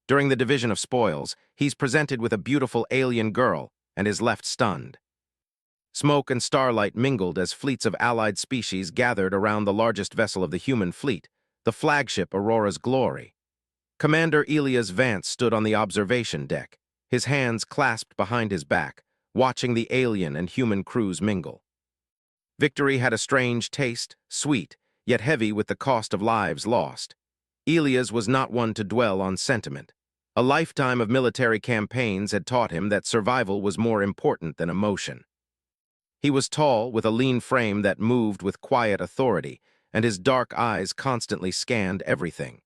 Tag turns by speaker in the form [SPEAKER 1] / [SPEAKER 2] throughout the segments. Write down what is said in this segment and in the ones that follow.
[SPEAKER 1] During the division of spoils, he's presented with a beautiful alien girl and is left stunned. Smoke and starlight mingled as fleets of allied species gathered around the largest vessel of the human fleet, the flagship Aurora's Glory. Commander Elias Vance stood on the observation deck, his hands clasped behind his back, watching the alien and human crews mingle. Victory had a strange taste, sweet, yet heavy with the cost of lives lost. Elias was not one to dwell on sentiment. A lifetime of military campaigns had taught him that survival was more important than emotion. He was tall, with a lean frame that moved with quiet authority, and his dark eyes constantly scanned everything.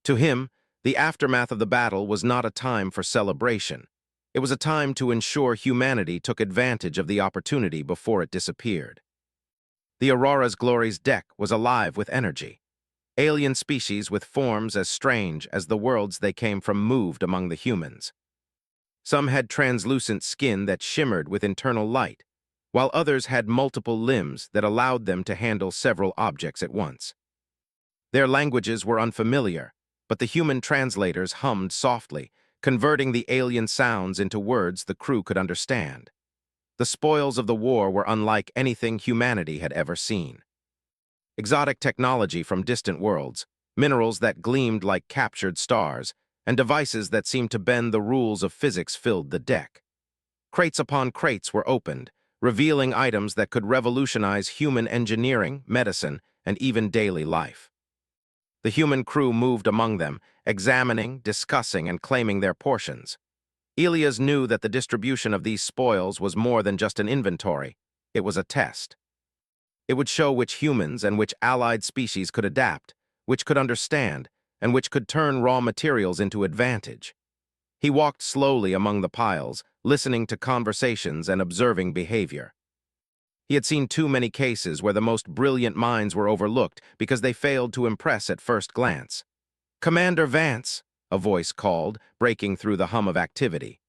[SPEAKER 1] To him, the aftermath of the battle was not a time for celebration. It was a time to ensure humanity took advantage of the opportunity before it disappeared. The Aurora's Glory's deck was alive with energy. Alien species with forms as strange as the worlds they came from moved among the humans. Some had translucent skin that shimmered with internal light, while others had multiple limbs that allowed them to handle several objects at once. Their languages were unfamiliar, but the human translators hummed softly, converting the alien sounds into words the crew could understand. The spoils of the war were unlike anything humanity had ever seen. Exotic technology from distant worlds, minerals that gleamed like captured stars, and devices that seemed to bend the rules of physics filled the deck. Crates upon crates were opened, revealing items that could revolutionize human engineering, medicine, and even daily life. The human crew moved among them, examining, discussing, and claiming their portions. Elias knew that the distribution of these spoils was more than just an inventory. It was a test. It would show which humans and which allied species could adapt, which could understand, and which could turn raw materials into advantage. He walked slowly among the piles, listening to conversations and observing behavior. He had seen too many cases where the most brilliant minds were overlooked because they failed to impress at first glance. "Commander Vance," a voice called, breaking through the hum of activity.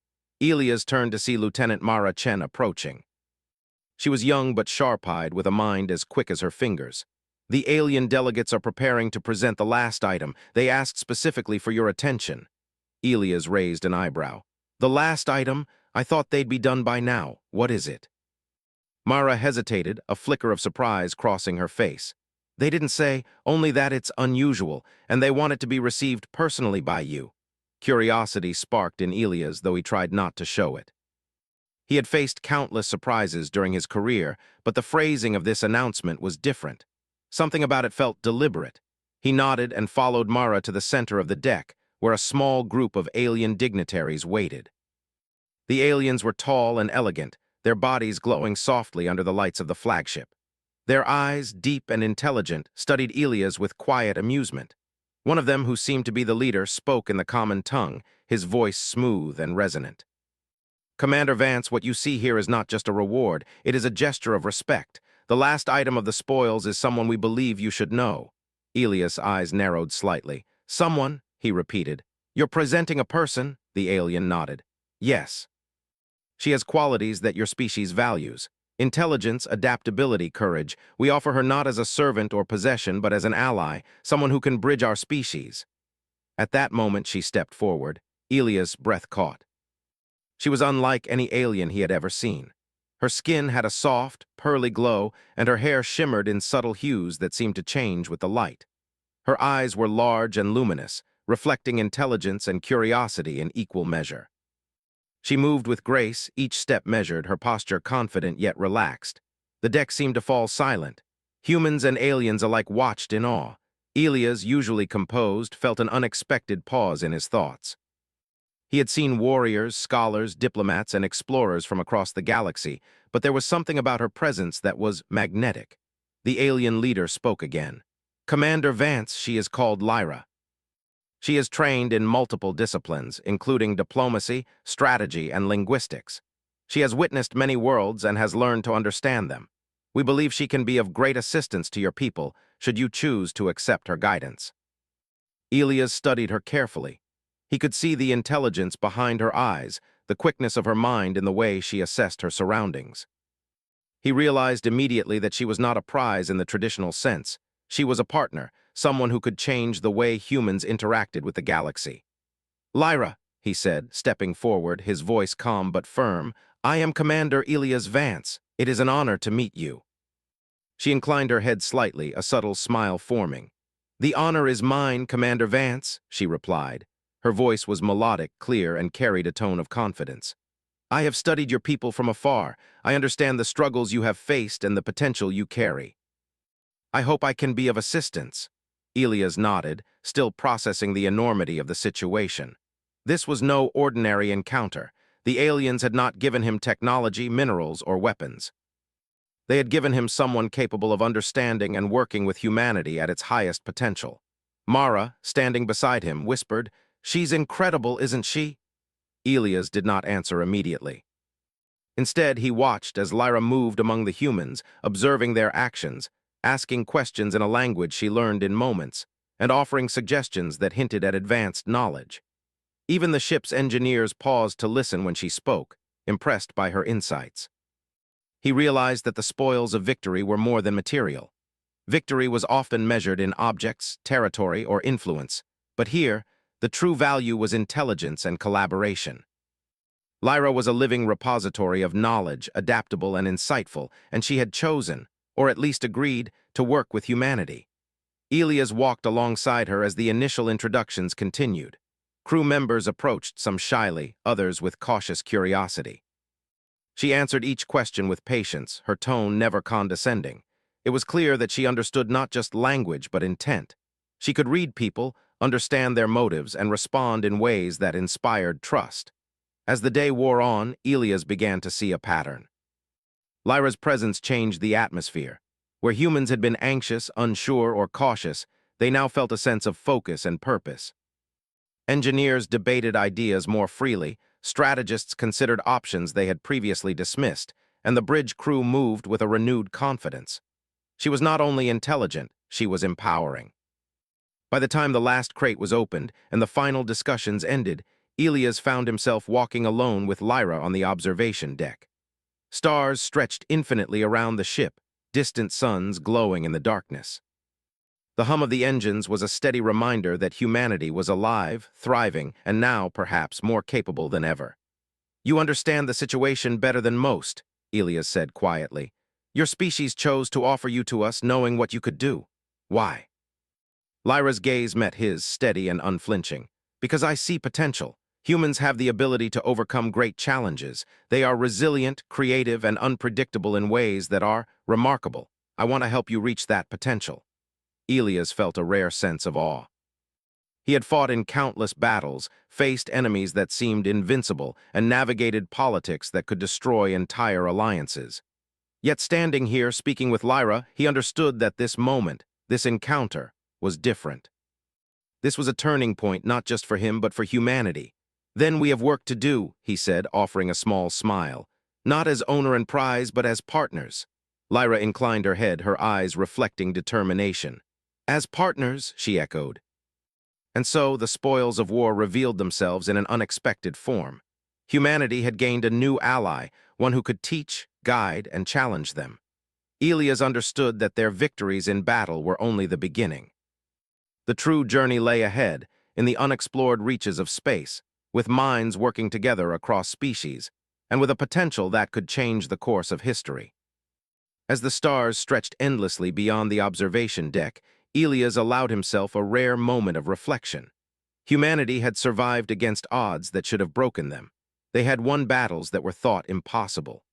[SPEAKER 1] Elias turned to see Lieutenant Mara Chen approaching. She was young but sharp-eyed, with a mind as quick as her fingers. "The alien delegates are preparing to present the last item. They asked specifically for your attention." Elias raised an eyebrow. "The last item? I thought they'd be done by now. What is it?" Mara hesitated, a flicker of surprise crossing her face. "They didn't say, only that it's unusual, and they want it to be received personally by you." Curiosity sparked in Elias, though he tried not to show it. He had faced countless surprises during his career, but the phrasing of this announcement was different. Something about it felt deliberate. He nodded and followed Mara to the center of the deck, where a small group of alien dignitaries waited. The aliens were tall and elegant, their bodies glowing softly under the lights of the flagship. Their eyes, deep and intelligent, studied Elias with quiet amusement. One of them, who seemed to be the leader, spoke in the common tongue, his voice smooth and resonant. "Commander Vance, what you see here is not just a reward, it is a gesture of respect. The last item of the spoils is someone we believe you should know." Elias' eyes narrowed slightly. "Someone," he repeated. "You're presenting a person?" The alien nodded. "Yes. She has qualities that your species values. Intelligence, adaptability, courage. We offer her not as a servant or possession, but as an ally, someone who can bridge our species." At that moment, she stepped forward. Elias' breath caught. She was unlike any alien he had ever seen. Her skin had a soft, pearly glow, and her hair shimmered in subtle hues that seemed to change with the light. Her eyes were large and luminous, reflecting intelligence and curiosity in equal measure. She moved with grace, each step measured, her posture confident yet relaxed. The deck seemed to fall silent. Humans and aliens alike watched in awe. Elias, usually composed, felt an unexpected pause in his thoughts. He had seen warriors, scholars, diplomats, and explorers from across the galaxy, but there was something about her presence that was magnetic. The alien leader spoke again. "Commander Vance, she is called Lyra. She is trained in multiple disciplines, including diplomacy, strategy, and linguistics. She has witnessed many worlds and has learned to understand them. We believe she can be of great assistance to your people, should you choose to accept her guidance." Elias studied her carefully. He could see the intelligence behind her eyes, the quickness of her mind in the way she assessed her surroundings. He realized immediately that she was not a prize in the traditional sense. She was a partner, someone who could change the way humans interacted with the galaxy. Lyra, he said, stepping forward, his voice calm but firm, I am Commander Elias Vance. It is an honor to meet you. She inclined her head slightly, a subtle smile forming. The honor is mine, Commander Vance, she replied. Her voice was melodic, clear, and carried a tone of confidence. I have studied your people from afar. I understand the struggles you have faced and the potential you carry. I hope I can be of assistance. Elias nodded, still processing the enormity of the situation. This was no ordinary encounter. The aliens had not given him technology, minerals, or weapons. They had given him someone capable of understanding and working with humanity at its highest potential. Mara, standing beside him, whispered, She's incredible, isn't she? Elias did not answer immediately. Instead, he watched as Lyra moved among the humans, observing their actions, asking questions in a language she learned in moments, and offering suggestions that hinted at advanced knowledge. Even the ship's engineers paused to listen when she spoke, impressed by her insights. He realized that the spoils of victory were more than material. Victory was often measured in objects, territory, or influence, but here, the true value was intelligence and collaboration. Lyra was a living repository of knowledge, adaptable and insightful, and she had chosen, or at least agreed, to work with humanity. Elias walked alongside her as the initial introductions continued. Crew members approached, some shyly, others with cautious curiosity. She answered each question with patience, her tone never condescending. It was clear that she understood not just language but intent. She could read people, understand their motives, and respond in ways that inspired trust. As the day wore on, Elias began to see a pattern. Lyra's presence changed the atmosphere. Where humans had been anxious, unsure, or cautious, they now felt a sense of focus and purpose. Engineers debated ideas more freely, strategists considered options they had previously dismissed, and the bridge crew moved with a renewed confidence. She was not only intelligent, she was empowering. By the time the last crate was opened and the final discussions ended, Elias found himself walking alone with Lyra on the observation deck. Stars stretched infinitely around the ship, distant suns glowing in the darkness. The hum of the engines was a steady reminder that humanity was alive, thriving, and now, perhaps, more capable than ever. You understand the situation better than most, Elias said quietly. Your species chose to offer you to us knowing what you could do. Why? Lyra's gaze met his, steady and unflinching. Because I see potential. Humans have the ability to overcome great challenges. They are resilient, creative, and unpredictable in ways that are remarkable. I want to help you reach that potential. Elias felt a rare sense of awe. He had fought in countless battles, faced enemies that seemed invincible, and navigated politics that could destroy entire alliances. Yet standing here speaking with Lyra, he understood that this moment, this encounter, was different. This was a turning point not just for him but for humanity. Then we have work to do, he said, offering a small smile. Not as owner and prize, but as partners. Lyra inclined her head, her eyes reflecting determination. As partners, she echoed. And so the spoils of war revealed themselves in an unexpected form. Humanity had gained a new ally, one who could teach, guide, and challenge them. Elias understood that their victories in battle were only the beginning. The true journey lay ahead, in the unexplored reaches of space, with minds working together across species, and with a potential that could change the course of history. As the stars stretched endlessly beyond the observation deck, Elias allowed himself a rare moment of reflection. Humanity had survived against odds that should have broken them. They had won battles that were thought impossible.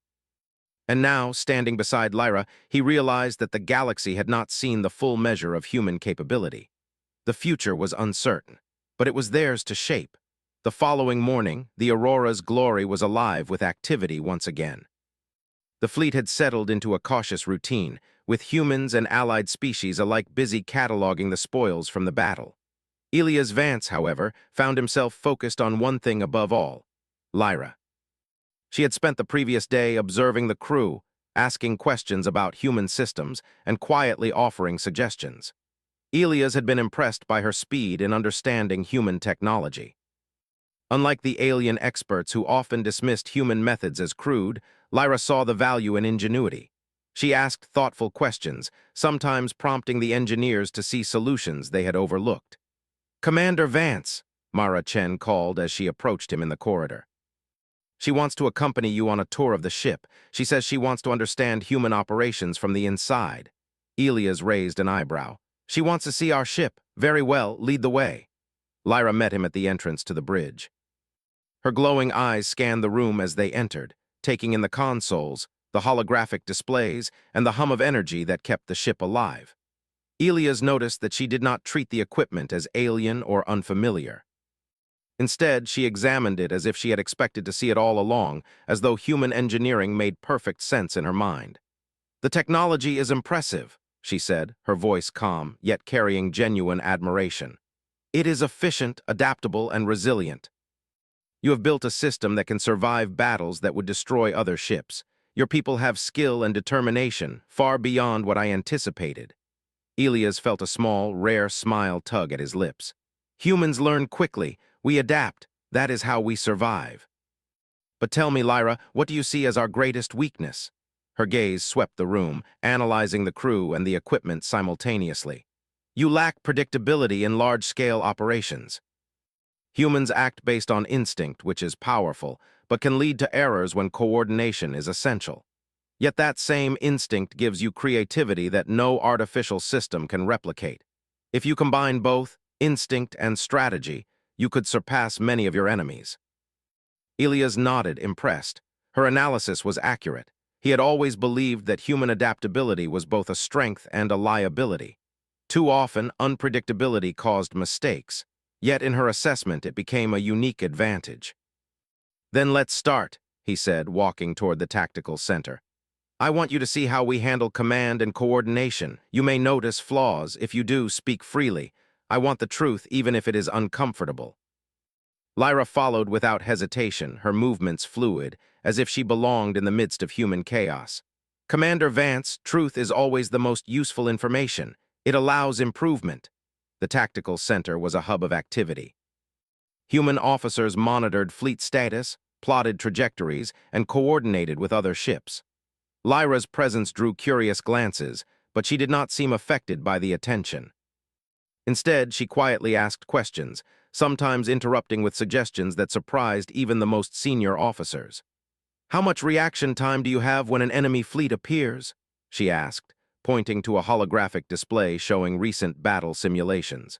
[SPEAKER 1] And now, standing beside Lyra, he realized that the galaxy had not seen the full measure of human capability. The future was uncertain, but it was theirs to shape. The following morning, the Aurora's glory was alive with activity once again. The fleet had settled into a cautious routine, with humans and allied species alike busy cataloging the spoils from the battle. Elias Vance, however, found himself focused on one thing above all: Lyra. She had spent the previous day observing the crew, asking questions about human systems, and quietly offering suggestions. Elias had been impressed by her speed in understanding human technology. Unlike the alien experts who often dismissed human methods as crude, Lyra saw the value in ingenuity. She asked thoughtful questions, sometimes prompting the engineers to see solutions they had overlooked. Commander Vance, Mara Chen called as she approached him in the corridor. She wants to accompany you on a tour of the ship. She says she wants to understand human operations from the inside. Elias raised an eyebrow. She wants to see our ship. Very well, lead the way. Lyra met him at the entrance to the bridge. Her glowing eyes scanned the room as they entered, taking in the consoles, the holographic displays, and the hum of energy that kept the ship alive. Elias noticed that she did not treat the equipment as alien or unfamiliar. Instead, she examined it as if she had expected to see it all along, as though human engineering made perfect sense in her mind. "The technology is impressive," she said, her voice calm, yet carrying genuine admiration. "It is efficient, adaptable, and resilient. You have built a system that can survive battles that would destroy other ships. Your people have skill and determination, far beyond what I anticipated." Elias felt a small, rare smile tug at his lips. "Humans learn quickly. We adapt. That is how we survive." "But tell me, Lyra, what do you see as our greatest weakness?" Her gaze swept the room, analyzing the crew and the equipment simultaneously. "You lack predictability in large-scale operations. Humans act based on instinct, which is powerful, but can lead to errors when coordination is essential. Yet that same instinct gives you creativity that no artificial system can replicate. If you combine both, instinct and strategy, you could surpass many of your enemies." Elias nodded, impressed. Her analysis was accurate. He had always believed that human adaptability was both a strength and a liability. Too often, unpredictability caused mistakes. Yet in her assessment, it became a unique advantage. "Then let's start," he said, walking toward the tactical center. "I want you to see how we handle command and coordination. You may notice flaws. If you do, speak freely. I want the truth, even if it is uncomfortable." Lyra followed without hesitation, her movements fluid, as if she belonged in the midst of human chaos. "Commander Vance, truth is always the most useful information. It allows improvement." The tactical center was a hub of activity. Human officers monitored fleet status, plotted trajectories, and coordinated with other ships. Lyra's presence drew curious glances, but she did not seem affected by the attention. Instead, she quietly asked questions, sometimes interrupting with suggestions that surprised even the most senior officers. "How much reaction time do you have when an enemy fleet appears?" she asked, pointing to a holographic display showing recent battle simulations.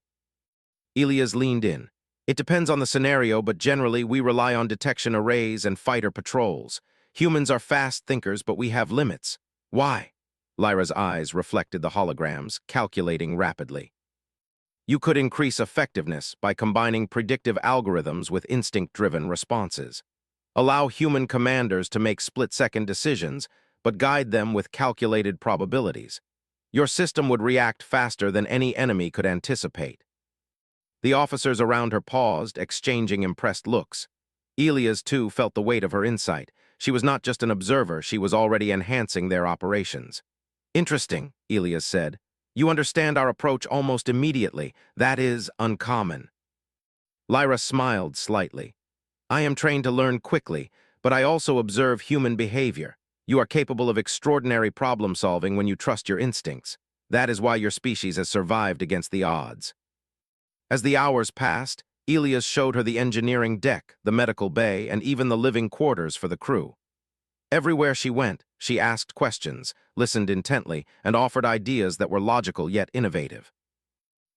[SPEAKER 1] Elias leaned in. "It depends on the scenario, but generally we rely on detection arrays and fighter patrols. Humans are fast thinkers, but we have limits." "Why?" Lyra's eyes reflected the holograms, calculating rapidly. "You could increase effectiveness by combining predictive algorithms with instinct-driven responses. Allow human commanders to make split-second decisions, but guide them with calculated probabilities. Your system would react faster than any enemy could anticipate." The officers around her paused, exchanging impressed looks. Elias, too, felt the weight of her insight. She was not just an observer, she was already enhancing their operations. "Interesting," Elias said. "You understand our approach almost immediately. That is uncommon." Lyra smiled slightly. "I am trained to learn quickly, but I also observe human behavior. You are capable of extraordinary problem-solving when you trust your instincts. That is why your species has survived against the odds." As the hours passed, Elias showed her the engineering deck, the medical bay, and even the living quarters for the crew. Everywhere she went, she asked questions, listened intently, and offered ideas that were logical yet innovative.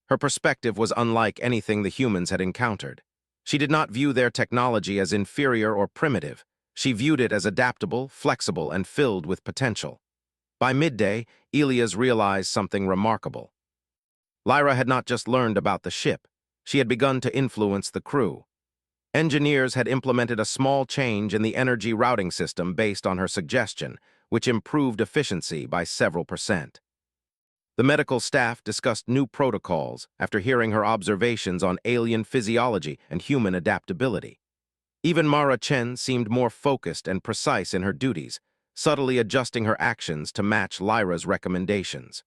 [SPEAKER 1] Her perspective was unlike anything the humans had encountered. She did not view their technology as inferior or primitive. She viewed it as adaptable, flexible, and filled with potential. By midday, Elias realized something remarkable. Lyra had not just learned about the ship. She had begun to influence the crew. Engineers had implemented a small change in the energy routing system based on her suggestion, which improved efficiency by several percent. The medical staff discussed new protocols after hearing her observations on alien physiology and human adaptability. Even Mara Chen seemed more focused and precise in her duties, subtly adjusting her actions to match Lyra's recommendations.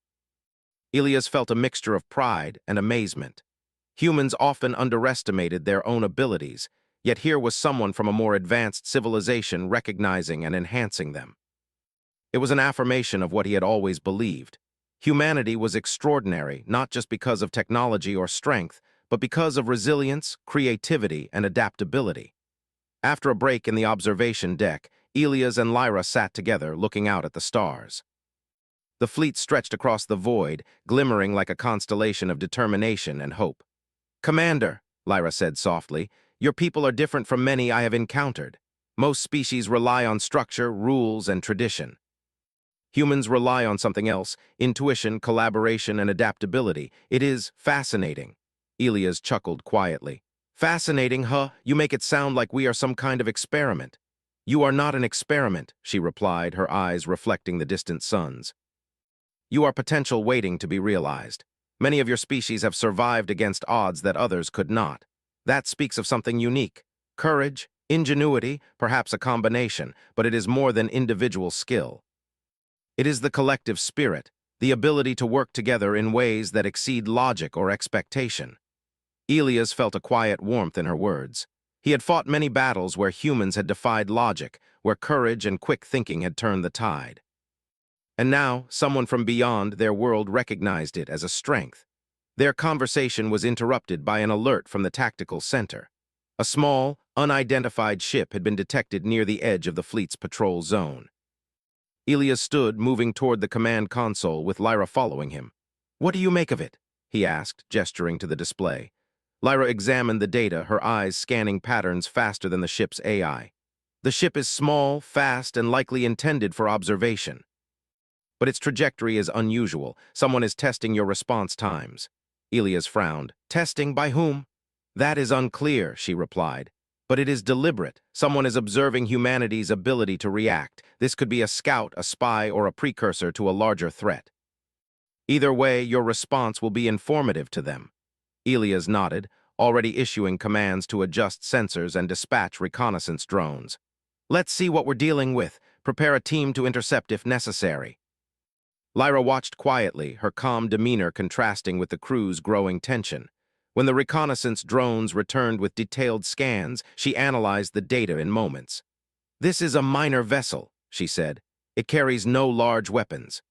[SPEAKER 1] Elias felt a mixture of pride and amazement. Humans often underestimated their own abilities, yet here was someone from a more advanced civilization recognizing and enhancing them. It was an affirmation of what he had always believed. Humanity was extraordinary, not just because of technology or strength, but because of resilience, creativity, and adaptability. After a break in the observation deck, Elias and Lyra sat together, looking out at the stars. The fleet stretched across the void, glimmering like a constellation of determination and hope. "Commander," Lyra said softly, "your people are different from many I have encountered. Most species rely on structure, rules, and tradition. Humans rely on something else: intuition, collaboration, and adaptability. It is fascinating." Elias chuckled quietly. "Fascinating, huh? You make it sound like we are some kind of experiment." "You are not an experiment," she replied, her eyes reflecting the distant suns. "You are potential waiting to be realized. Many of your species have survived against odds that others could not. That speaks of something unique. Courage, ingenuity, perhaps a combination, but it is more than individual skill. It is the collective spirit, the ability to work together in ways that exceed logic or expectation." Elias felt a quiet warmth in her words. He had fought many battles where humans had defied logic, where courage and quick thinking had turned the tide. And now, someone from beyond their world recognized it as a strength. Their conversation was interrupted by an alert from the tactical center. A small, unidentified ship had been detected near the edge of the fleet's patrol zone. Elias stood, moving toward the command console, with Lyra following him. "What do you make of it?" he asked, gesturing to the display. Lyra examined the data, her eyes scanning patterns faster than the ship's AI. "The ship is small, fast, and likely intended for observation. But its trajectory is unusual. Someone is testing your response times." Elias frowned. "Testing by whom?" "That is unclear," she replied. "But it is deliberate. Someone is observing humanity's ability to react. This could be a scout, a spy, or a precursor to a larger threat. Either way, your response will be informative to them." Elias nodded, already issuing commands to adjust sensors and dispatch reconnaissance drones. "Let's see what we're dealing with. Prepare a team to intercept if necessary." Lyra watched quietly, her calm demeanor contrasting with the crew's growing tension. When the reconnaissance drones returned with detailed scans, she analyzed the data in moments. "This is a minor vessel," she said. "It carries no large weapons.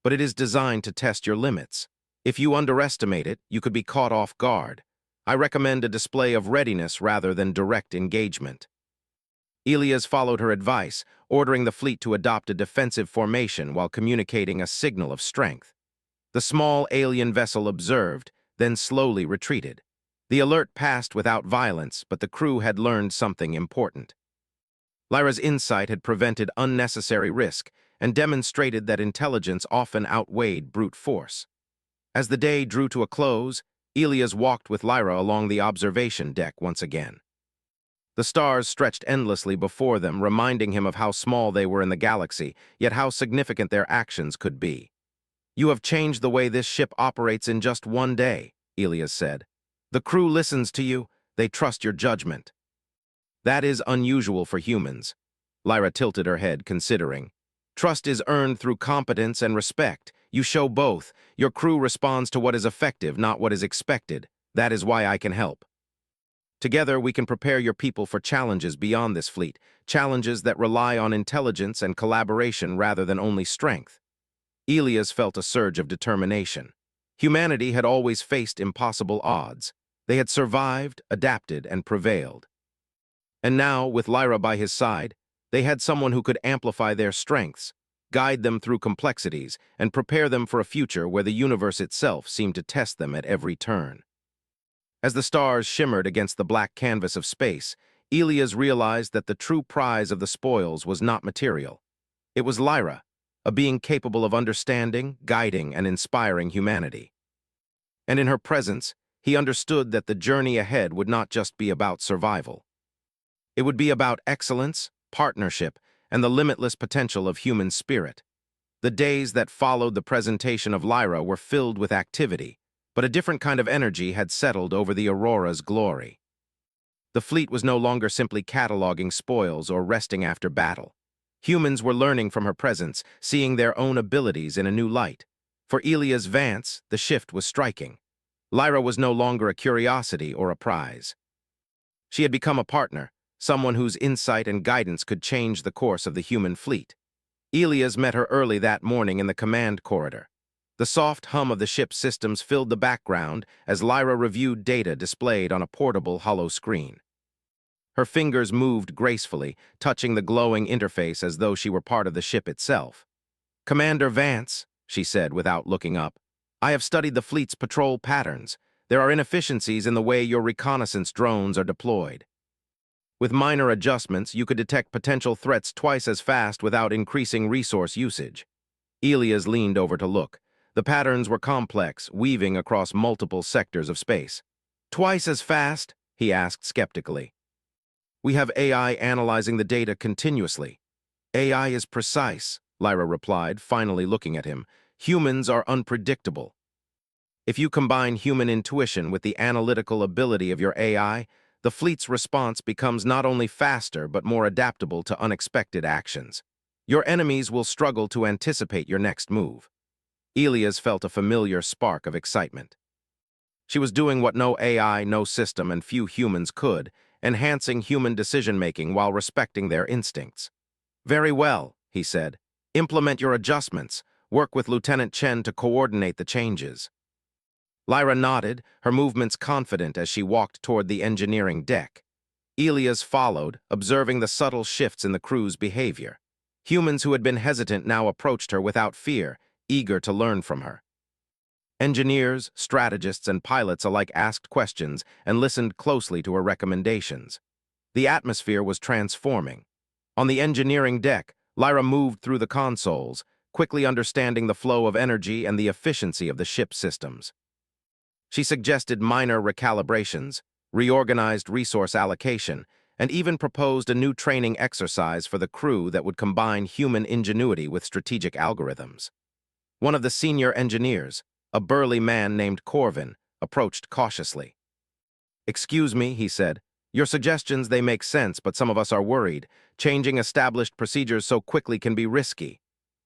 [SPEAKER 1] But it is designed to test your limits. If you underestimate it, you could be caught off guard. I recommend a display of readiness rather than direct engagement." Elias followed her advice, ordering the fleet to adopt a defensive formation while communicating a signal of strength. The small alien vessel observed, then slowly retreated. The alert passed without violence, but the crew had learned something important. Lyra's insight had prevented unnecessary risk and demonstrated that intelligence often outweighed brute force. As the day drew to a close, Elias walked with Lyra along the observation deck once again. The stars stretched endlessly before them, reminding him of how small they were in the galaxy, yet how significant their actions could be. "You have changed the way this ship operates in just one day," Elias said. "The crew listens to you. They trust your judgment." "That is unusual for humans." Lyra tilted her head, considering. "Trust is earned through competence and respect. You show both. Your crew responds to what is effective, not what is expected. That is why I can help. Together, we can prepare your people for challenges beyond this fleet, challenges that rely on intelligence and collaboration rather than only strength." Elias felt a surge of determination. Humanity had always faced impossible odds. They had survived, adapted, and prevailed. And now, with Lyra by his side, they had someone who could amplify their strengths, guide them through complexities, and prepare them for a future where the universe itself seemed to test them at every turn. As the stars shimmered against the black canvas of space, Elias realized that the true prize of the spoils was not material. It was Lyra, a being capable of understanding, guiding, and inspiring humanity. And in her presence, he understood that the journey ahead would not just be about survival. It would be about excellence, partnership, and the limitless potential of human spirit. The days that followed the presentation of Lyra were filled with activity, but a different kind of energy had settled over the Aurora's glory. The fleet was no longer simply cataloging spoils or resting after battle. Humans were learning from her presence, seeing their own abilities in a new light. For Elias Vance, the shift was striking. Lyra was no longer a curiosity or a prize. She had become a partner, someone whose insight and guidance could change the course of the human fleet. Elias met her early that morning in the command corridor. The soft hum of the ship's systems filled the background as Lyra reviewed data displayed on a portable hollow screen. Her fingers moved gracefully, touching the glowing interface as though she were part of the ship itself. "Commander Vance," she said without looking up, "I have studied the fleet's patrol patterns. There are inefficiencies in the way your reconnaissance drones are deployed. With minor adjustments, you could detect potential threats twice as fast without increasing resource usage." Elias leaned over to look. The patterns were complex, weaving across multiple sectors of space. "Twice as fast?" he asked skeptically. "We have AI analyzing the data continuously." "AI is precise," Lyra replied, finally looking at him. "Humans are unpredictable. If you combine human intuition with the analytical ability of your AI, the fleet's response becomes not only faster but more adaptable to unexpected actions. Your enemies will struggle to anticipate your next move." Elias felt a familiar spark of excitement. She was doing what no AI, no system, and few humans could, enhancing human decision-making while respecting their instincts. "Very well," he said. "Implement your adjustments. Work with Lieutenant Chen to coordinate the changes." Lyra nodded, her movements confident as she walked toward the engineering deck. Elias followed, observing the subtle shifts in the crew's behavior. Humans who had been hesitant now approached her without fear, eager to learn from her. Engineers, strategists, and pilots alike asked questions and listened closely to her recommendations. The atmosphere was transforming. On the engineering deck, Lyra moved through the consoles, quickly understanding the flow of energy and the efficiency of the ship's systems. She suggested minor recalibrations, reorganized resource allocation, and even proposed a new training exercise for the crew that would combine human ingenuity with strategic algorithms. One of the senior engineers, a burly man named Corvin, approached cautiously. "Excuse me," he said. "Your suggestions, they make sense, but some of us are worried. Changing established procedures so quickly can be risky."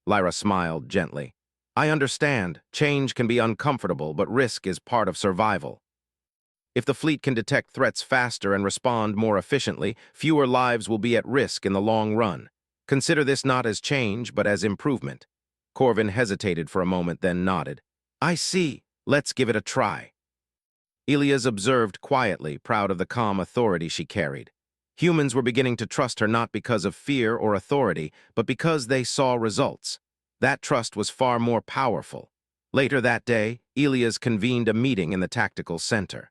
[SPEAKER 1] Lyra smiled gently. "I understand. Change can be uncomfortable, but risk is part of survival. If the fleet can detect threats faster and respond more efficiently, fewer lives will be at risk in the long run. Consider this not as change, but as improvement." Corvin hesitated for a moment, then nodded. "I see. Let's give it a try." Elias observed quietly, proud of the calm authority she carried. Humans were beginning to trust her not because of fear or authority, but because they saw results. That trust was far more powerful. Later that day, Elias convened a meeting in the tactical center.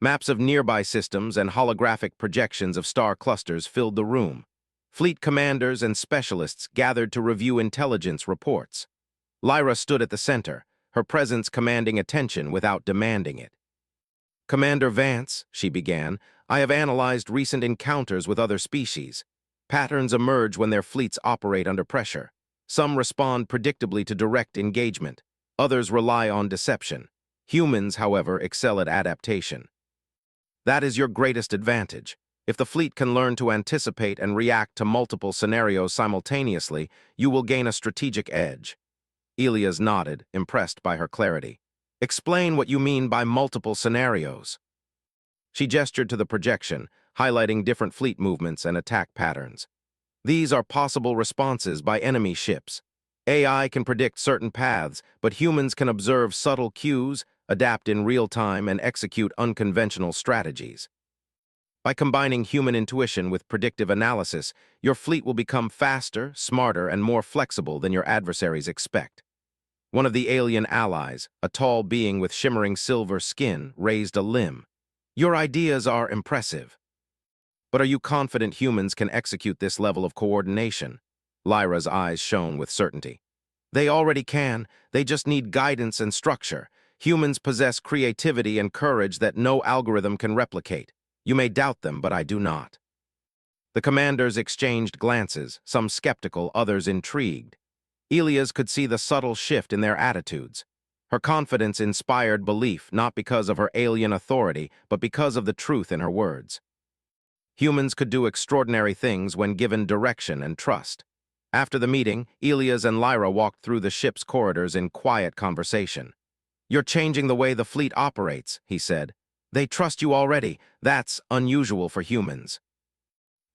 [SPEAKER 1] Maps of nearby systems and holographic projections of star clusters filled the room. Fleet commanders and specialists gathered to review intelligence reports. Lyra stood at the center, her presence commanding attention without demanding it. "Commander Vance," she began, "I have analyzed recent encounters with other species. Patterns emerge when their fleets operate under pressure. Some respond predictably to direct engagement. Others rely on deception. Humans, however, excel at adaptation. That is your greatest advantage. If the fleet can learn to anticipate and react to multiple scenarios simultaneously, you will gain a strategic edge." Elias nodded, impressed by her clarity. "Explain what you mean by multiple scenarios." She gestured to the projection, highlighting different fleet movements and attack patterns. "These are possible responses by enemy ships. AI can predict certain paths, but humans can observe subtle cues, adapt in real time, and execute unconventional strategies. By combining human intuition with predictive analysis, your fleet will become faster, smarter, and more flexible than your adversaries expect." One of the alien allies, a tall being with shimmering silver skin, raised a limb. "Your ideas are impressive. But are you confident humans can execute this level of coordination?" Lyra's eyes shone with certainty. "They already can. They just need guidance and structure. Humans possess creativity and courage that no algorithm can replicate. You may doubt them, but I do not." The commanders exchanged glances, some skeptical, others intrigued. Elias could see the subtle shift in their attitudes. Her confidence inspired belief, not because of her alien authority, but because of the truth in her words. Humans could do extraordinary things when given direction and trust. After the meeting, Elias and Lyra walked through the ship's corridors in quiet conversation. "You're changing the way the fleet operates," he said. "They trust you already. That's unusual for humans."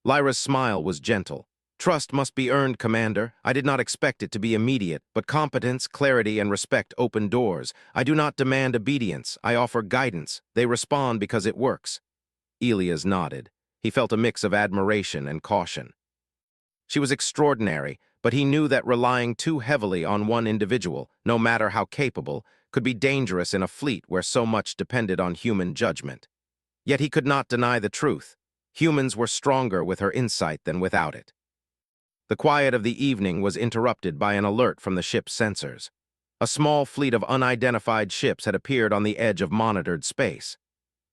[SPEAKER 1] Lyra's smile was gentle. Trust must be earned, Commander. I did not expect it to be immediate, but competence, clarity, and respect open doors. I do not demand obedience. I offer guidance. They respond because it works. Elias nodded. He felt a mix of admiration and caution. She was extraordinary, but he knew that relying too heavily on one individual, no matter how capable, could be dangerous in a fleet where so much depended on human judgment. Yet he could not deny the truth. Humans were stronger with her insight than without it. The quiet of the evening was interrupted by an alert from the ship's sensors. A small fleet of unidentified ships had appeared on the edge of monitored space.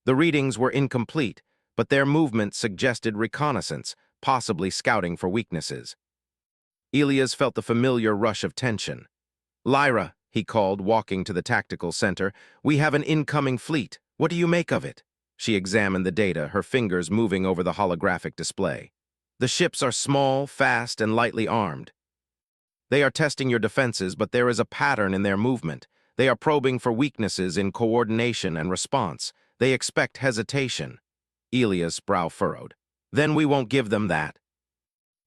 [SPEAKER 1] The readings were incomplete, but their movement suggested reconnaissance, possibly scouting for weaknesses. Elias felt the familiar rush of tension. "Lyra," he called, walking to the tactical center, "we have an incoming fleet. What do you make of it?" She examined the data, her fingers moving over the holographic display. "The ships are small, fast, and lightly armed. They are testing your defenses, but there is a pattern in their movement. They are probing for weaknesses in coordination and response. They expect hesitation." Elias' brow furrowed. "Then we won't give them that.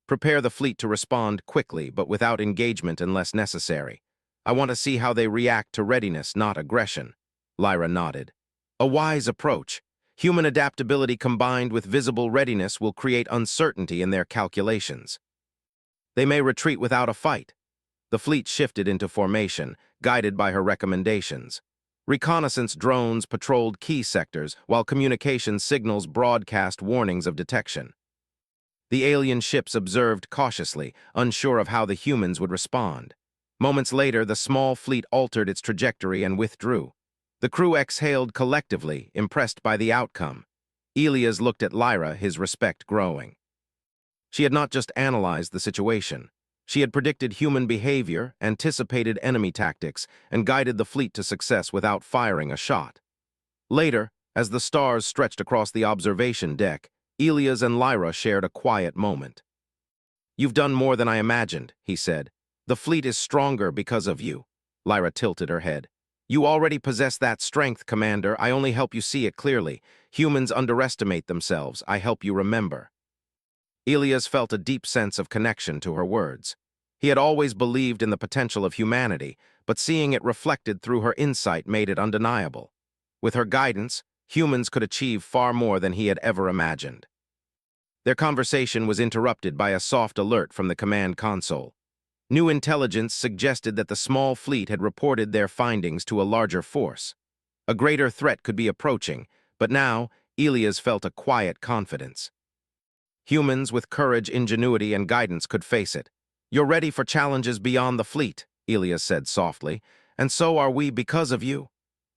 [SPEAKER 1] Prepare the fleet to respond quickly, but without engagement unless necessary. I want to see how they react to readiness, not aggression." Lyra nodded. "A wise approach. Human adaptability combined with visible readiness will create uncertainty in their calculations. They may retreat without a fight." The fleet shifted into formation, guided by her recommendations. Reconnaissance drones patrolled key sectors, while communication signals broadcast warnings of detection. The alien ships observed cautiously, unsure of how the humans would respond. Moments later, the small fleet altered its trajectory and withdrew. The crew exhaled collectively, impressed by the outcome. Elias looked at Lyra, his respect growing. She had not just analyzed the situation. She had predicted human behavior, anticipated enemy tactics, and guided the fleet to success without firing a shot. Later, as the stars stretched across the observation deck, Elias and Lyra shared a quiet moment. "You've done more than I imagined," he said. "The fleet is stronger because of you." Lyra tilted her head. "You already possess that strength, Commander. I only help you see it clearly. Humans underestimate themselves. I help you remember." Elias felt a deep sense of connection to her words. He had always believed in the potential of humanity, but seeing it reflected through her insight made it undeniable. With her guidance, humans could achieve far more than he had ever imagined. Their conversation was interrupted by a soft alert from the command console. New intelligence suggested that the small fleet had reported their findings to a larger force. A greater threat could be approaching, but now Elias felt a quiet confidence. Humans with courage, ingenuity, and guidance could face it. "You're ready for challenges beyond the fleet," Elias said softly, "and so are we because of you."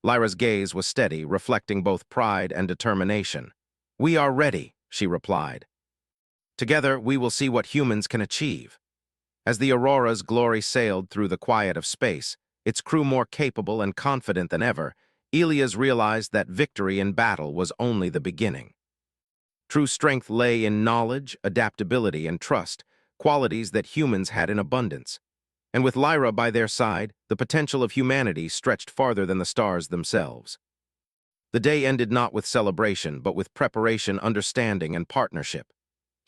[SPEAKER 1] Lyra's gaze was steady, reflecting both pride and determination. "We are ready," she replied. "Together, we will see what humans can achieve." As the Aurora's glory sailed through the quiet of space, its crew more capable and confident than ever, Elias realized that victory in battle was only the beginning. True strength lay in knowledge, adaptability, and trust, qualities that humans had in abundance. And with Lyra by their side, the potential of humanity stretched farther than the stars themselves. The day ended not with celebration, but with preparation, understanding, and partnership.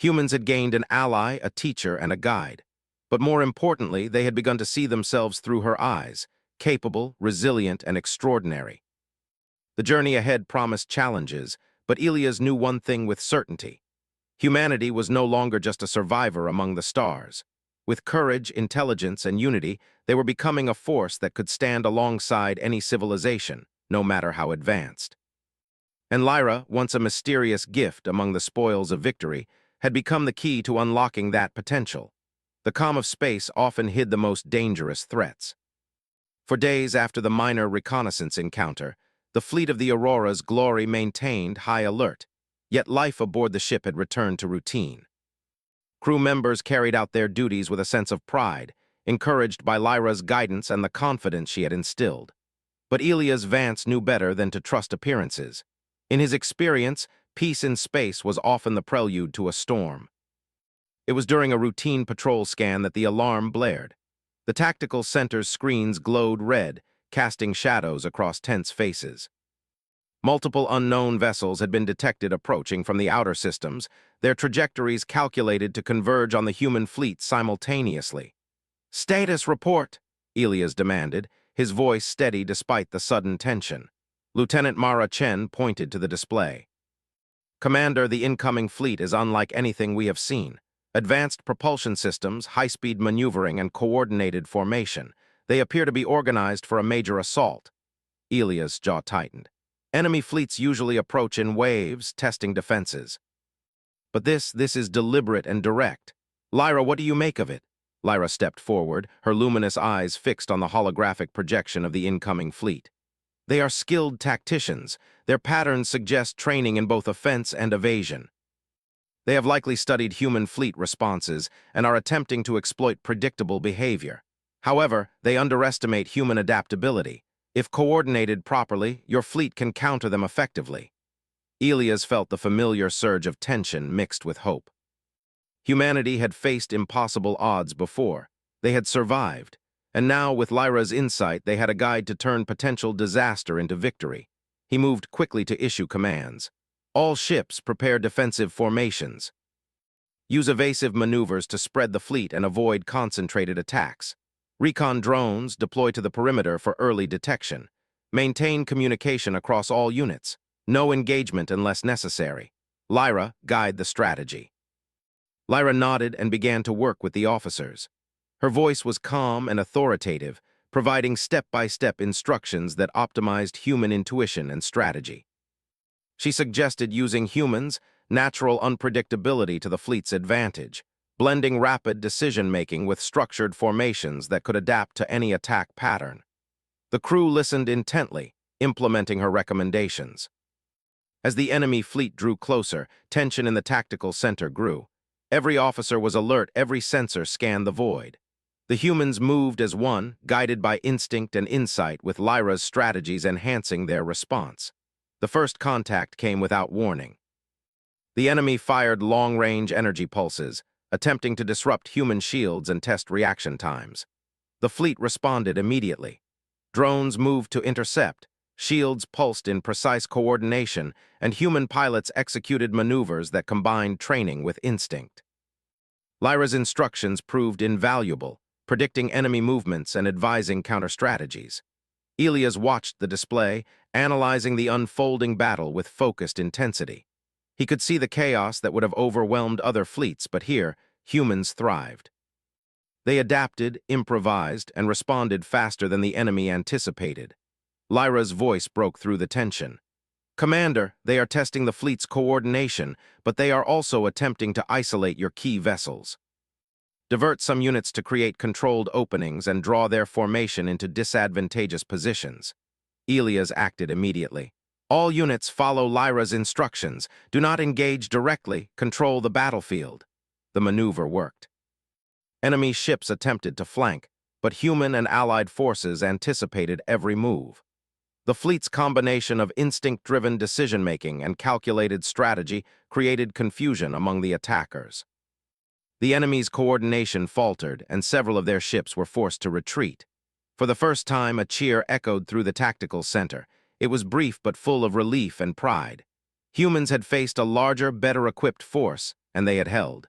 [SPEAKER 1] Humans had gained an ally, a teacher, and a guide. But more importantly, they had begun to see themselves through her eyes, capable, resilient, and extraordinary. The journey ahead promised challenges, but Elias knew one thing with certainty. Humanity was no longer just a survivor among the stars. With courage, intelligence, and unity, they were becoming a force that could stand alongside any civilization, no matter how advanced. And Lyra, once a mysterious gift among the spoils of victory, had become the key to unlocking that potential. The calm of space often hid the most dangerous threats. For days after the minor reconnaissance encounter, the fleet of the Aurora's glory maintained high alert, yet life aboard the ship had returned to routine. Crew members carried out their duties with a sense of pride, encouraged by Lyra's guidance and the confidence she had instilled. But Elias Vance knew better than to trust appearances. In his experience, peace in space was often the prelude to a storm. It was during a routine patrol scan that the alarm blared. The tactical center's screens glowed red, casting shadows across tense faces. Multiple unknown vessels had been detected approaching from the outer systems, their trajectories calculated to converge on the human fleet simultaneously. "Status report," Elias demanded, his voice steady despite the sudden tension. Lieutenant Mara Chen pointed to the display. "Commander, the incoming fleet is unlike anything we have seen. Advanced propulsion systems, high-speed maneuvering, and coordinated formation. They appear to be organized for a major assault." Elias' jaw tightened. Enemy fleets usually approach in waves, testing defenses. But this is deliberate and direct. "Lyra, what do you make of it?" Lyra stepped forward, her luminous eyes fixed on the holographic projection of the incoming fleet. "They are skilled tacticians. Their patterns suggest training in both offense and evasion. They have likely studied human fleet responses and are attempting to exploit predictable behavior. However, they underestimate human adaptability. If coordinated properly, your fleet can counter them effectively." Elias felt the familiar surge of tension mixed with hope. Humanity had faced impossible odds before. They had survived. And now, with Lyra's insight, they had a guide to turn potential disaster into victory. He moved quickly to issue commands. "All ships prepare defensive formations. Use evasive maneuvers to spread the fleet and avoid concentrated attacks. Recon drones deploy to the perimeter for early detection. Maintain communication across all units. No engagement unless necessary. Lyra, guide the strategy." Lyra nodded and began to work with the officers. Her voice was calm and authoritative, providing step-by-step instructions that optimized human intuition and strategy. She suggested using humans' natural unpredictability to the fleet's advantage, blending rapid decision-making with structured formations that could adapt to any attack pattern. The crew listened intently, implementing her recommendations. As the enemy fleet drew closer, tension in the tactical center grew. Every officer was alert, every sensor scanned the void. The humans moved as one, guided by instinct and insight, with Lyra's strategies enhancing their response. The first contact came without warning. The enemy fired long-range energy pulses, attempting to disrupt human shields and test reaction times. The fleet responded immediately. Drones moved to intercept, shields pulsed in precise coordination, and human pilots executed maneuvers that combined training with instinct. Lyra's instructions proved invaluable, predicting enemy movements and advising counter-strategies. Elias watched the display, analyzing the unfolding battle with focused intensity. He could see the chaos that would have overwhelmed other fleets, but here, humans thrived. They adapted, improvised, and responded faster than the enemy anticipated. Lyra's voice broke through the tension. "Commander, they are testing the fleet's coordination, but they are also attempting to isolate your key vessels. Divert some units to create controlled openings and draw their formation into disadvantageous positions." Elias acted immediately. "All units follow Lyra's instructions. Do not engage directly, control the battlefield." The maneuver worked. Enemy ships attempted to flank, but human and allied forces anticipated every move. The fleet's combination of instinct-driven decision-making and calculated strategy created confusion among the attackers. The enemy's coordination faltered, and several of their ships were forced to retreat. For the first time, a cheer echoed through the tactical center. It was brief but full of relief and pride. Humans had faced a larger, better-equipped force, and they had held.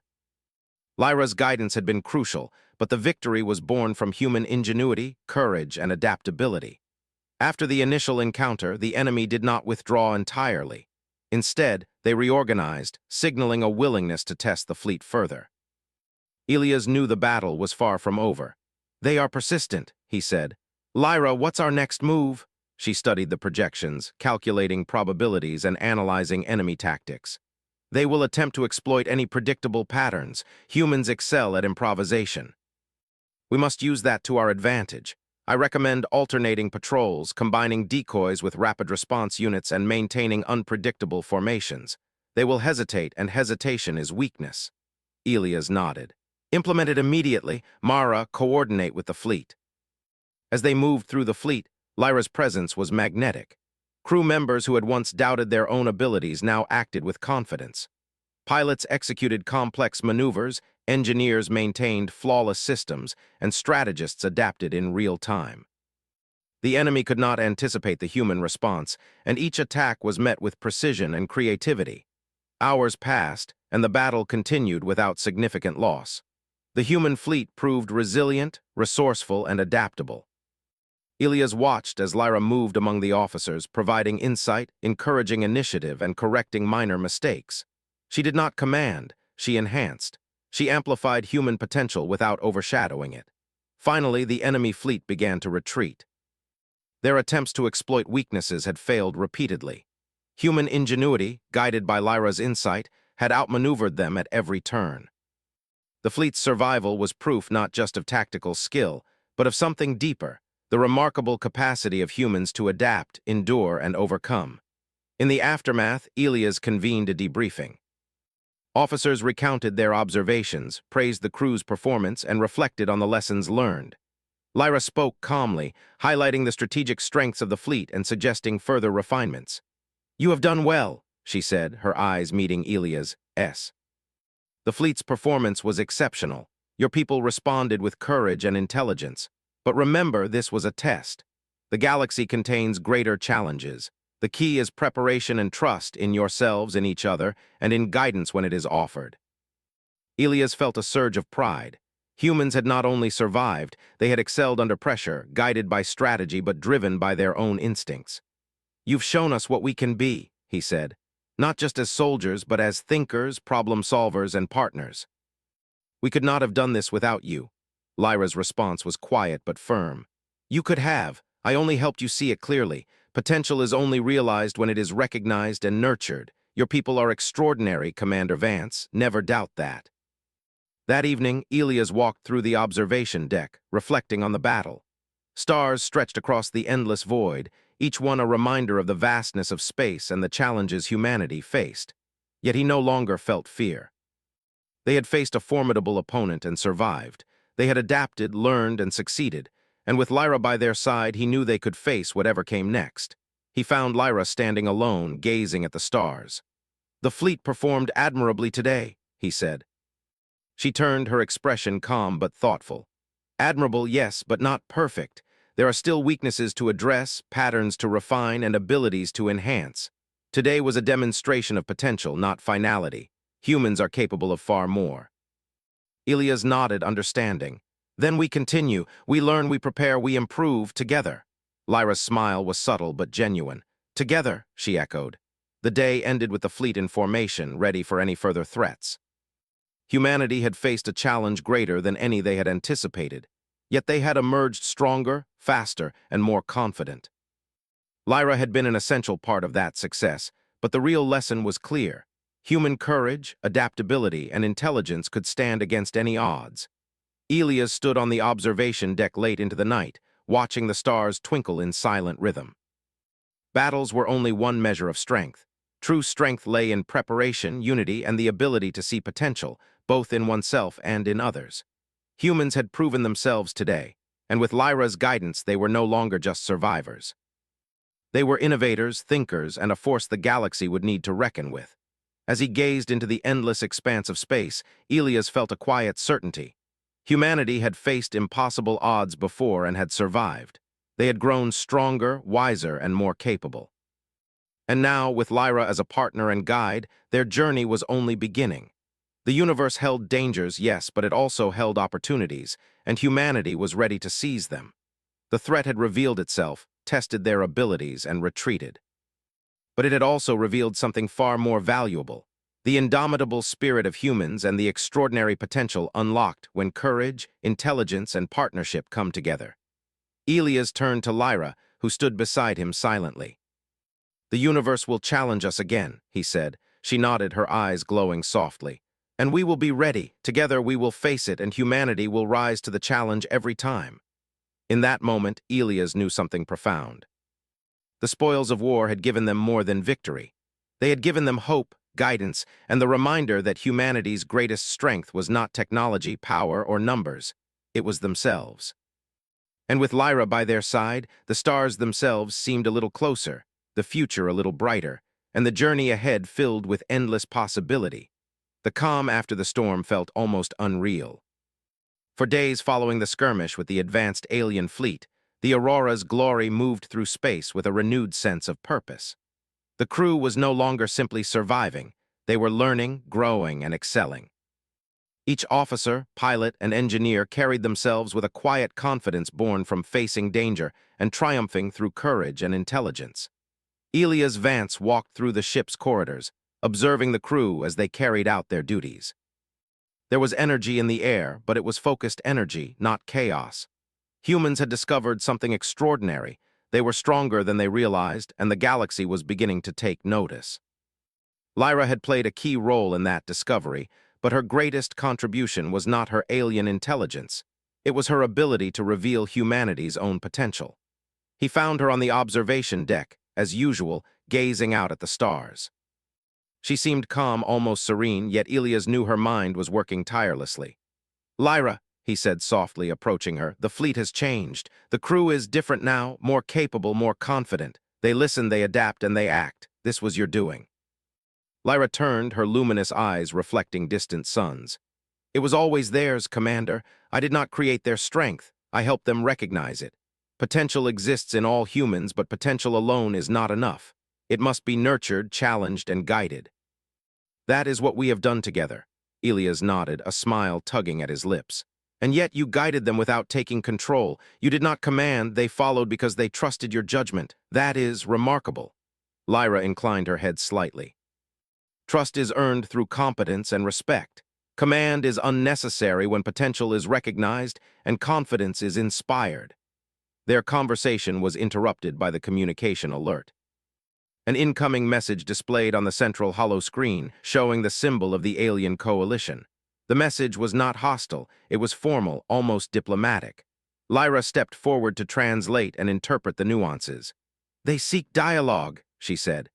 [SPEAKER 1] Lyra's guidance had been crucial, but the victory was born from human ingenuity, courage, and adaptability. After the initial encounter, the enemy did not withdraw entirely. Instead, they reorganized, signaling a willingness to test the fleet further. Elias knew the battle was far from over. "They are persistent," he said. "Lyra, what's our next move?" She studied the projections, calculating probabilities and analyzing enemy tactics. "They will attempt to exploit any predictable patterns. Humans excel at improvisation. We must use that to our advantage. I recommend alternating patrols, combining decoys with rapid response units, and maintaining unpredictable formations. They will hesitate, and hesitation is weakness." Elias nodded. "Implement it immediately. Mara, coordinate with the fleet." As they moved through the fleet, Lyra's presence was magnetic. Crew members who had once doubted their own abilities now acted with confidence. Pilots executed complex maneuvers, engineers maintained flawless systems, and strategists adapted in real time. The enemy could not anticipate the human response, and each attack was met with precision and creativity. Hours passed, and the battle continued without significant loss. The human fleet proved resilient, resourceful, and adaptable. Elias watched as Lyra moved among the officers, providing insight, encouraging initiative, and correcting minor mistakes. She did not command, she enhanced. She amplified human potential without overshadowing it. Finally, the enemy fleet began to retreat. Their attempts to exploit weaknesses had failed repeatedly. Human ingenuity, guided by Lyra's insight, had outmaneuvered them at every turn. The fleet's survival was proof not just of tactical skill, but of something deeper, the remarkable capacity of humans to adapt, endure, and overcome. In the aftermath, Elias convened a debriefing. Officers recounted their observations, praised the crew's performance, and reflected on the lessons learned. Lyra spoke calmly, highlighting the strategic strengths of the fleet and suggesting further refinements. "You have done well," she said, her eyes meeting Elias's. The fleet's performance was exceptional. Your people responded with courage and intelligence. But remember, this was a test. The galaxy contains greater challenges. The key is preparation and trust in yourselves and each other, and in guidance when it is offered. Elias felt a surge of pride. Humans had not only survived, they had excelled under pressure, guided by strategy but driven by their own instincts. "You've shown us what we can be," he said, "not just as soldiers, but as thinkers, problem solvers, and partners." "We could not have done this without you." Lyra's response was quiet but firm. "You could have. I only helped you see it clearly. Potential is only realized when it is recognized and nurtured. Your people are extraordinary, Commander Vance. Never doubt that." That evening, Elias walked through the observation deck, reflecting on the battle. Stars stretched across the endless void, each one a reminder of the vastness of space and the challenges humanity faced. Yet he no longer felt fear. They had faced a formidable opponent and survived. They had adapted, learned, and succeeded, and with Lyra by their side, he knew they could face whatever came next. He found Lyra standing alone, gazing at the stars. "The fleet performed admirably today," he said. She turned, her expression calm but thoughtful. "Admirable, yes, but not perfect. There are still weaknesses to address, patterns to refine, and abilities to enhance. Today was a demonstration of potential, not finality. Humans are capable of far more." Elias nodded, understanding. "Then we continue. We learn, we prepare, we improve, together." Lyra's smile was subtle but genuine. "Together," she echoed. The day ended with the fleet in formation, ready for any further threats. Humanity had faced a challenge greater than any they had anticipated, yet they had emerged stronger, faster, and more confident. Lyra had been an essential part of that success, but the real lesson was clear. Human courage, adaptability, and intelligence could stand against any odds. Elias stood on the observation deck late into the night, watching the stars twinkle in silent rhythm. Battles were only one measure of strength. True strength lay in preparation, unity, and the ability to see potential, both in oneself and in others. Humans had proven themselves today, and with Lyra's guidance, they were no longer just survivors. They were innovators, thinkers, and a force the galaxy would need to reckon with. As he gazed into the endless expanse of space, Elias felt a quiet certainty. Humanity had faced impossible odds before and had survived. They had grown stronger, wiser, and more capable. And now, with Lyra as a partner and guide, their journey was only beginning. The universe held dangers, yes, but it also held opportunities, and humanity was ready to seize them. The threat had revealed itself, tested their abilities, and retreated. But it had also revealed something far more valuable: the indomitable spirit of humans and the extraordinary potential unlocked when courage, intelligence, and partnership come together. Elias turned to Lyra, who stood beside him silently. "The universe will challenge us again," he said. She nodded, her eyes glowing softly. "And we will be ready. Together we will face it, and humanity will rise to the challenge every time." In that moment, Elias knew something profound. The spoils of war had given them more than victory. They had given them hope, guidance, and the reminder that humanity's greatest strength was not technology, power, or numbers. It was themselves. And with Lyra by their side, the stars themselves seemed a little closer, the future a little brighter, and the journey ahead filled with endless possibility. The calm after the storm felt almost unreal. For days following the skirmish with the advanced alien fleet, The Aurora's glory moved through space with a renewed sense of purpose. The crew was no longer simply surviving. They were learning, growing, and excelling. Each officer, pilot, and engineer carried themselves with a quiet confidence born from facing danger and triumphing through courage and intelligence. Elias Vance walked through the ship's corridors, observing the crew as they carried out their duties. There was energy in the air, but it was focused energy, not chaos. Humans had discovered something extraordinary. They were stronger than they realized, and the galaxy was beginning to take notice. Lyra had played a key role in that discovery, but her greatest contribution was not her alien intelligence. It was her ability to reveal humanity's own potential. He found her on the observation deck, as usual, gazing out at the stars. She seemed calm, almost serene, yet Elias knew her mind was working tirelessly. "Lyra," he said softly, approaching her, "the fleet has changed. The crew is different now, more capable, more confident. They listen, they adapt, and they act. This was your doing." Lyra turned, her luminous eyes reflecting distant suns. "It was always theirs, Commander. I did not create their strength. I helped them recognize it. Potential exists in all humans, but potential alone is not enough. It must be nurtured, challenged, and guided." "That is what we have done together." Elias nodded, a smile tugging at his lips. "And yet you guided them without taking control. You did not command, they followed because they trusted your judgment. That is remarkable." Lyra inclined her head slightly. "Trust is earned through competence and respect. Command is unnecessary when potential is recognized and confidence is inspired." Their conversation was interrupted by the communication alert. An incoming message displayed on the central hollow screen, showing the symbol of the alien coalition. The message was not hostile, it was formal, almost diplomatic. Lyra stepped forward to translate and interpret the nuances. "They seek dialogue," she said.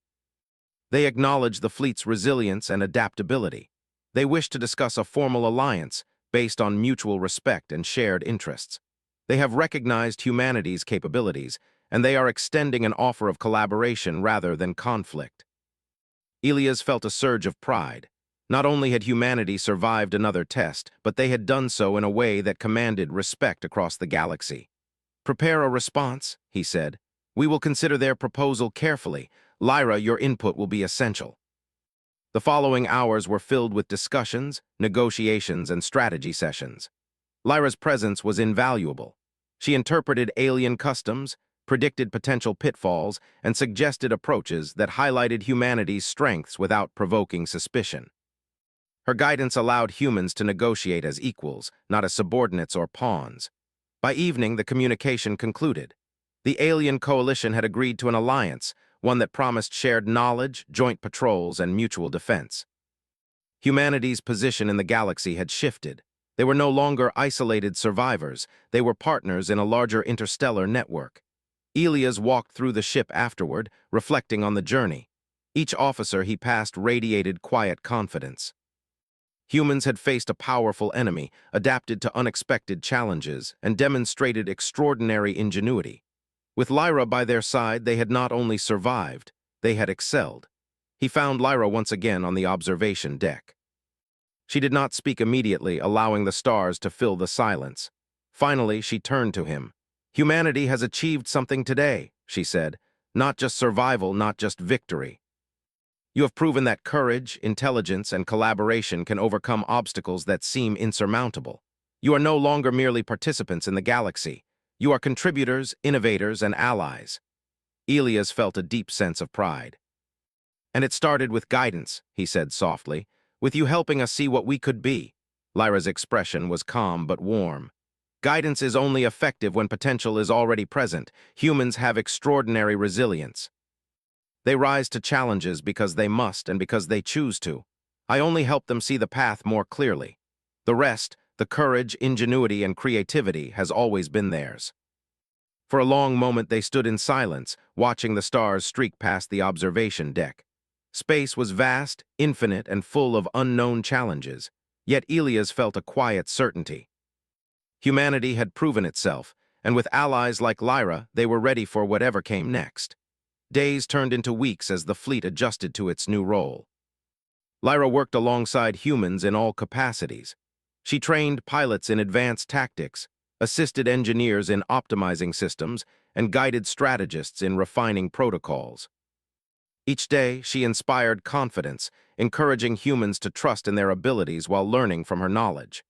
[SPEAKER 1] "They acknowledge the fleet's resilience and adaptability. They wish to discuss a formal alliance based on mutual respect and shared interests. They have recognized humanity's capabilities, and they are extending an offer of collaboration rather than conflict." Elias felt a surge of pride. Not only had humanity survived another test, but they had done so in a way that commanded respect across the galaxy. "Prepare a response," he said. "We will consider their proposal carefully. Lyra, your input will be essential." The following hours were filled with discussions, negotiations, and strategy sessions. Lyra's presence was invaluable. She interpreted alien customs, predicted potential pitfalls, and suggested approaches that highlighted humanity's strengths without provoking suspicion. Her guidance allowed humans to negotiate as equals, not as subordinates or pawns. By evening, the communication concluded. The alien coalition had agreed to an alliance, one that promised shared knowledge, joint patrols, and mutual defense. Humanity's position in the galaxy had shifted. They were no longer isolated survivors, they were partners in a larger interstellar network. Elias walked through the ship afterward, reflecting on the journey. Each officer he passed radiated quiet confidence. Humans had faced a powerful enemy, adapted to unexpected challenges, and demonstrated extraordinary ingenuity. With Lyra by their side, they had not only survived, they had excelled. He found Lyra once again on the observation deck. She did not speak immediately, allowing the stars to fill the silence. Finally, she turned to him. "Humanity has achieved something today," she said. "Not just survival, not just victory. You have proven that courage, intelligence, and collaboration can overcome obstacles that seem insurmountable. You are no longer merely participants in the galaxy. You are contributors, innovators, and allies." Elias felt a deep sense of pride. "And it started with guidance," he said softly, "with you helping us see what we could be." Lyra's expression was calm but warm. "Guidance is only effective when potential is already present. Humans have extraordinary resilience. They rise to challenges because they must and because they choose to. I only help them see the path more clearly. The rest, the courage, ingenuity, and creativity, has always been theirs." For a long moment they stood in silence, watching the stars streak past the observation deck. Space was vast, infinite, and full of unknown challenges, yet Elias felt a quiet certainty. Humanity had proven itself, and with allies like Lyra, they were ready for whatever came next. Days turned into weeks as the fleet adjusted to its new role. Lyra worked alongside humans in all capacities. She trained pilots in advanced tactics, assisted engineers in optimizing systems, and guided strategists in refining protocols. Each day, she inspired confidence, encouraging humans to trust in their abilities while learning from her knowledge.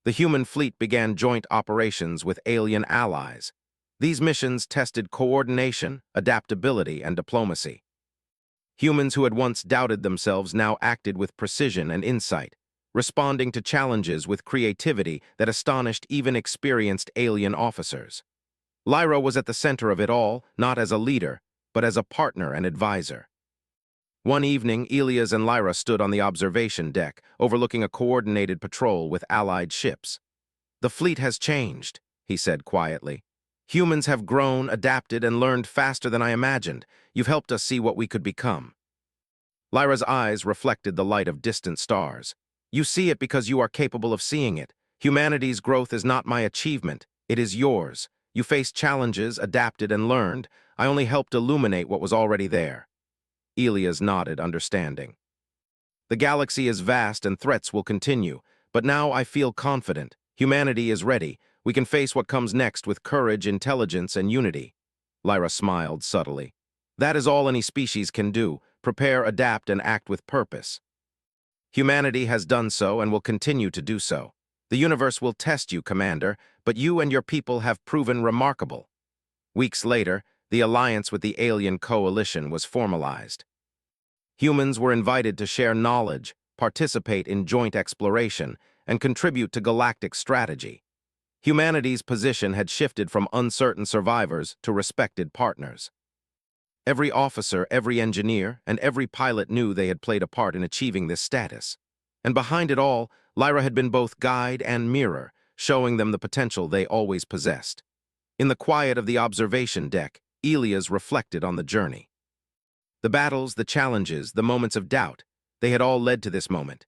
[SPEAKER 1] The human fleet began joint operations with alien allies. These missions tested coordination, adaptability, and diplomacy. Humans who had once doubted themselves now acted with precision and insight, responding to challenges with creativity that astonished even experienced alien officers. Lyra was at the center of it all, not as a leader, but as a partner and advisor. One evening, Elias and Lyra stood on the observation deck, overlooking a coordinated patrol with allied ships. "The fleet has changed," he said quietly. "Humans have grown, adapted, and learned faster than I imagined. You've helped us see what we could become." Lyra's eyes reflected the light of distant stars. "You see it because you are capable of seeing it. Humanity's growth is not my achievement, it is yours. You faced challenges, adapted, and learned. I only helped illuminate what was already there." Elias nodded, understanding. "The galaxy is vast and threats will continue, but now I feel confident. Humanity is ready. We can face what comes next with courage, intelligence, and unity." Lyra smiled subtly. "That is all any species can do: prepare, adapt, and act with purpose. Humanity has done so and will continue to do so. The universe will test you, Commander, but you and your people have proven remarkable." Weeks later, the alliance with the alien coalition was formalized. Humans were invited to share knowledge, participate in joint exploration, and contribute to galactic strategy. Humanity's position had shifted from uncertain survivors to respected partners. Every officer, every engineer, and every pilot knew they had played a part in achieving this status. And behind it all, Lyra had been both guide and mirror, showing them the potential they always possessed. In the quiet of the observation deck, Elias reflected on the journey. The battles, the challenges, the moments of doubt, they had all led to this moment.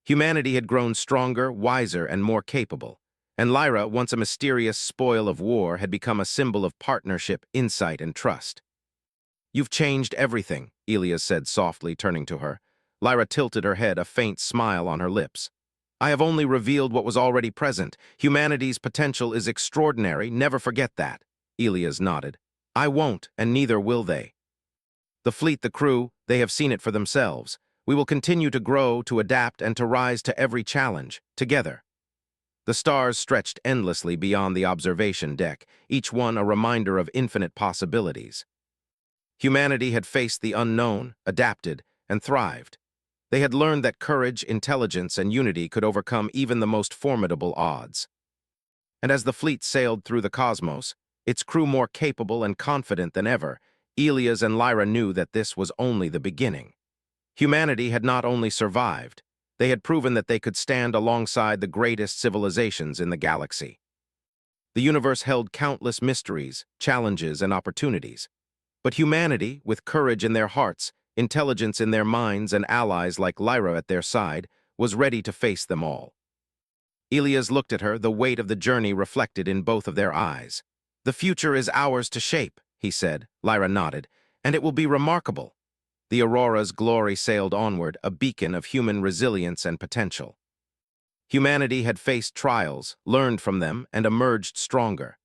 [SPEAKER 1] Humanity had grown stronger, wiser, and more capable, and Lyra, once a mysterious spoil of war, had become a symbol of partnership, insight, and trust. "You've changed everything," Elias said softly, turning to her. Lyra tilted her head, a faint smile on her lips. "I have only revealed what was already present. Humanity's potential is extraordinary, never forget that." Elias nodded. "I won't, and neither will they. The fleet, the crew, they have seen it for themselves. We will continue to grow, to adapt, and to rise to every challenge, together." The stars stretched endlessly beyond the observation deck, each one a reminder of infinite possibilities. Humanity had faced the unknown, adapted, and thrived. They had learned that courage, intelligence, and unity could overcome even the most formidable odds. And as the fleet sailed through the cosmos, its crew more capable and confident than ever, Elias and Lyra knew that this was only the beginning. Humanity had not only survived, they had proven that they could stand alongside the greatest civilizations in the galaxy. The universe held countless mysteries, challenges, and opportunities. But humanity, with courage in their hearts, intelligence in their minds, and allies like Lyra at their side, was ready to face them all. Elias looked at her, the weight of the journey reflected in both of their eyes. "The future is ours to shape," he said. Lyra nodded. "And it will be remarkable." The Aurora's glory sailed onward, a beacon of human resilience and potential. Humanity had faced trials, learned from them, and emerged stronger.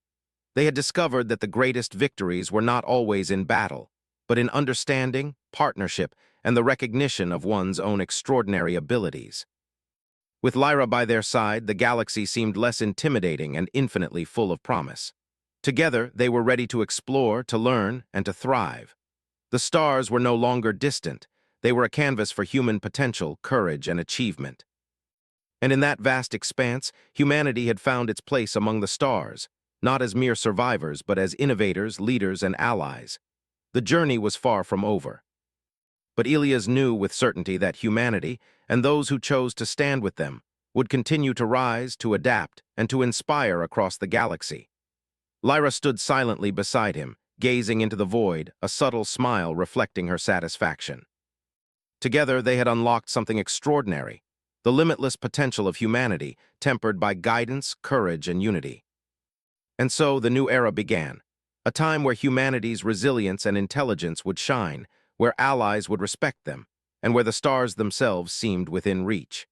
[SPEAKER 1] They had discovered that the greatest victories were not always in battle, but in understanding, partnership, and the recognition of one's own extraordinary abilities. With Lyra by their side, the galaxy seemed less intimidating and infinitely full of promise. Together, they were ready to explore, to learn, and to thrive. The stars were no longer distant. They were a canvas for human potential, courage, and achievement. And in that vast expanse, humanity had found its place among the stars, not as mere survivors, but as innovators, leaders, and allies. The journey was far from over. But Elias knew with certainty that humanity, and those who chose to stand with them, would continue to rise, to adapt, and to inspire across the galaxy. Lyra stood silently beside him, gazing into the void, a subtle smile reflecting her satisfaction. Together, they had unlocked something extraordinary, the limitless potential of humanity, tempered by guidance, courage, and unity. And so the new era began, a time where humanity's resilience and intelligence would shine, where allies would respect them, and where the stars themselves seemed within reach.